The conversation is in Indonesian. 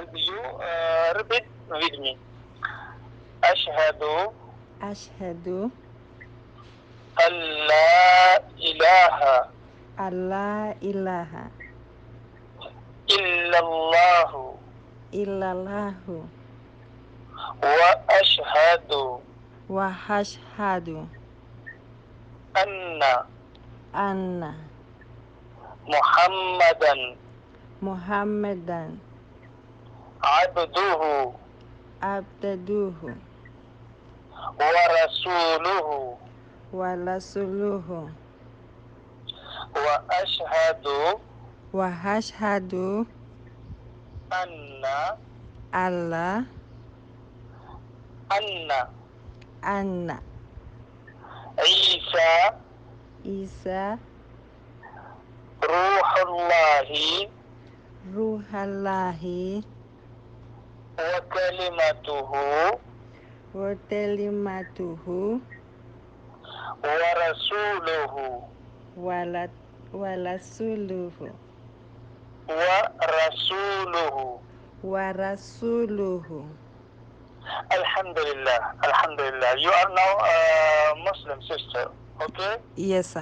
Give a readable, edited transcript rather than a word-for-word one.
and you repeat with me. Ashhadu Asyhadu an la ilaha alla ilaha illallahu illallahu wa ashhadu wa asyhadu anna anna Muhammadan Muhammadan abduhu abduhu wa rasuluhu wa rasuluhu wa ashhadu anna alla anna Isa Isa ruhullahi ruhallahi wa kalimatuhu wa kalimatuhu wa rasuluhu wa rasuluhu wa rasuluhu. wa rasuluhu. Alhamdulillah, Alhamdulillah. You are now Muslim sister, okay? Yes, sir.